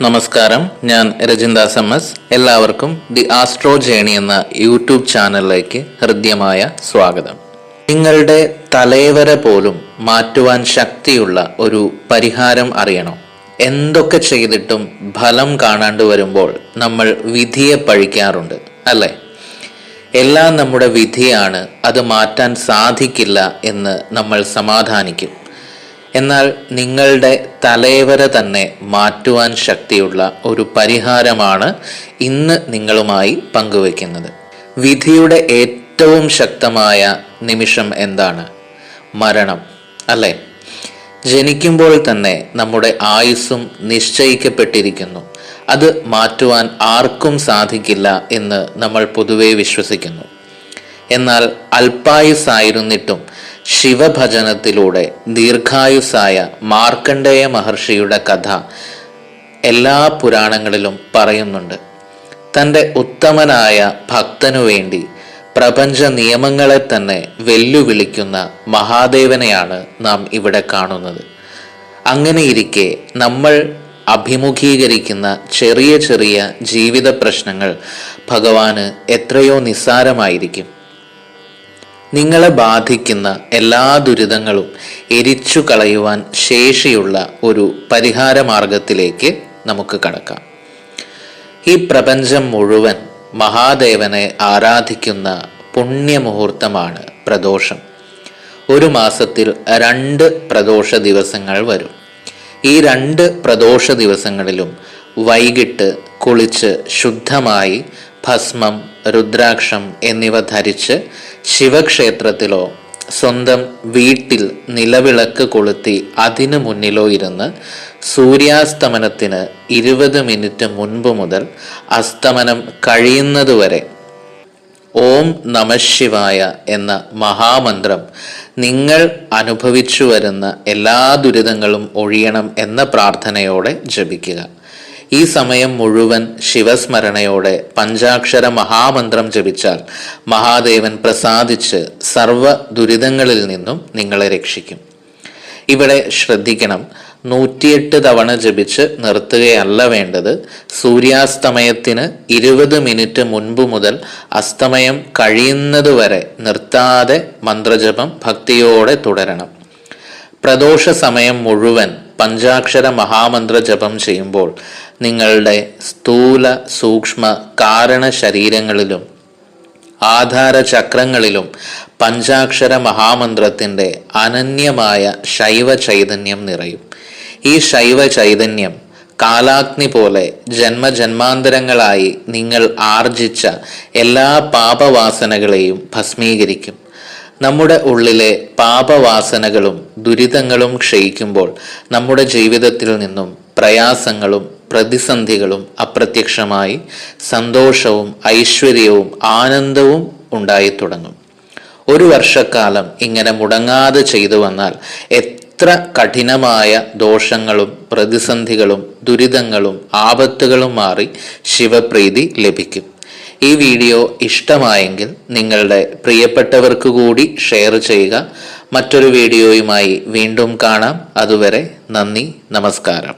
നമസ്കാരം, ഞാൻ രജിൻദാസ് MS. എല്ലാവർക്കും ദി ആസ്ട്രോ ജേണി എന്ന യൂട്യൂബ് ചാനലിലേക്ക് ഹൃദ്യമായ സ്വാഗതം. നിങ്ങളുടെ തലവര പോലും മാറ്റുവാൻ ശക്തിയുള്ള ഒരു പരിഹാരം അറിയണോ? എന്തൊക്കെ ചെയ്തിട്ടും ഫലം കാണാണ്ട് വരുമ്പോൾ നമ്മൾ വിധിയെ പഴിക്കാറുണ്ട്, അല്ലേ? എല്ലാം നമ്മുടെ വിധിയാണ്, അത് മാറ്റാൻ സാധിക്കില്ല എന്ന് നമ്മൾ സമാധാനിക്കും. എന്നാൽ നിങ്ങളുടെ തലവര തന്നെ മാറ്റുവാൻ ശക്തിയുള്ള ഒരു പരിഹാരമാണ് ഇന്ന് നിങ്ങളുമായി പങ്കുവയ്ക്കുന്നത്. വിധിയുടെ ഏറ്റവും ശക്തമായ നിമിഷം എന്താണ്? മരണം, അല്ലേ? ജനിക്കുമ്പോൾ തന്നെ നമ്മുടെ ആയുസ്സും നിശ്ചയിക്കപ്പെട്ടിരിക്കുന്നു. അത് മാറ്റുവാൻ ആർക്കും സാധിക്കില്ല എന്ന് നമ്മൾ പൊതുവെ വിശ്വസിക്കുന്നു. എന്നാൽ അല്പായുസ്സായിരുന്നിട്ടും ശിവഭജനത്തിലൂടെ ദീർഘായുസ്സായ മാർക്കണ്ഡേയ മഹർഷിയുടെ കഥ എല്ലാ പുരാണങ്ങളിലും പറയുന്നുണ്ട്. തൻ്റെ ഉത്തമനായ ഭക്തനു വേണ്ടി പ്രപഞ്ച നിയമങ്ങളെ തന്നെ വെല്ലുവിളിക്കുന്ന മഹാദേവനെയാണ് നാം ഇവിടെ കാണുന്നത്. അങ്ങനെയിരിക്കെ നമ്മൾ അഭിമുഖീകരിക്കുന്ന ചെറിയ ചെറിയ ജീവിത പ്രശ്നങ്ങൾ ഭഗവാന് എത്രയോ നിസ്സാരമായിരിക്കും. നിങ്ങളെ ബാധിക്കുന്ന എല്ലാ ദുരിതങ്ങളും എരിച്ചു കളയുവാൻ ശേഷിയുള്ള ഒരു പരിഹാര മാർഗത്തിലേക്ക് നമുക്ക് കടക്കാം. ഈ പ്രപഞ്ചം മുഴുവൻ മഹാദേവനെ ആരാധിക്കുന്ന പുണ്യമുഹൂർത്തമാണ് പ്രദോഷം. ഒരു മാസത്തിൽ 2 പ്രദോഷ ദിവസങ്ങൾ വരും. ഈ 2 പ്രദോഷ ദിവസങ്ങളിലും വൈകിട്ട് കുളിച്ച് ശുദ്ധമായി ഭസ്മം, രുദ്രാക്ഷം എന്നിവ ധരിച്ച് ശിവക്ഷേത്രത്തിലോ സ്വന്തം വീട്ടിൽ നിലവിളക്ക് കൊളുത്തി അതിനു മുന്നിലോ ഇരുന്ന് സൂര്യാസ്തമനത്തിന് 20 മിനിറ്റ് മുൻപ് മുതൽ അസ്തമനം കഴിയുന്നതുവരെ ഓം നമഃശിവായ എന്ന മഹാമന്ത്രം നിങ്ങൾ അനുഭവിച്ചു വരുന്ന എല്ലാ ദുരിതങ്ങളും ഒഴിയണം എന്ന പ്രാർത്ഥനയോടെ ജപിക്കുക. ഈ സമയം മുഴുവൻ ശിവസ്മരണയോടെ പഞ്ചാക്ഷര മഹാമന്ത്രം ജപിച്ചാൽ മഹാദേവൻ പ്രസാദിച്ച് സർവ ദുരിതങ്ങളിൽ നിന്നും നിങ്ങളെ രക്ഷിക്കും. ഇവിടെ ശ്രദ്ധിക്കണം, 108 തവണ ജപിച്ച് നിർത്തുകയല്ല വേണ്ടത്. സൂര്യാസ്തമയത്തിന് 20 മിനിറ്റ് മുൻപ് മുതൽ അസ്തമയം കഴിയുന്നതുവരെ നിർത്താതെ മന്ത്രജപം ഭക്തിയോടെ തുടരണം. പ്രദോഷ സമയം മുഴുവൻ പഞ്ചാക്ഷര മഹാമന്ത്ര ജപം ചെയ്യുമ്പോൾ നിങ്ങളുടെ സ്ഥൂല സൂക്ഷ്മ കാരണ ശരീരങ്ങളിലും ആധാര ചക്രങ്ങളിലും പഞ്ചാക്ഷര മഹാമന്ത്രത്തിൻ്റെ അനന്യമായ ശൈവ ചൈതന്യം നിറയും. ഈ ശൈവ ചൈതന്യം കാലാഗ്നി പോലെ ജന്മജന്മാന്തരങ്ങളായി നിങ്ങൾ ആർജിച്ച എല്ലാ പാപവാസനകളെയും ഭസ്മീകരിക്കും. നമ്മുടെ ഉള്ളിലെ പാപവാസനകളും ദുരിതങ്ങളും ക്ഷയിക്കുമ്പോൾ നമ്മുടെ ജീവിതത്തിൽ നിന്നും പ്രയാസങ്ങളും പ്രതിസന്ധികളും അപ്രത്യക്ഷമായി സന്തോഷവും ഐശ്വര്യവും ആനന്ദവും ഉണ്ടായി തുടങ്ങും. 1 വർഷക്കാലം ഇങ്ങനെ മുടങ്ങാതെ ചെയ്തു വന്നാൽ എത്ര കഠിനമായ ദോഷങ്ങളും പ്രതിസന്ധികളും ദുരിതങ്ങളും ആപത്തുകളും മാറി ശിവപ്രീതി ലഭിക്കും. ഈ വീഡിയോ ഇഷ്ടമായെങ്കിൽ നിങ്ങളുടെ പ്രിയപ്പെട്ടവർക്ക് കൂടി ഷെയർ ചെയ്യുക. മറ്റൊരു വീഡിയോയുമായി വീണ്ടും കാണാം. അതുവരെ നന്ദി, നമസ്കാരം.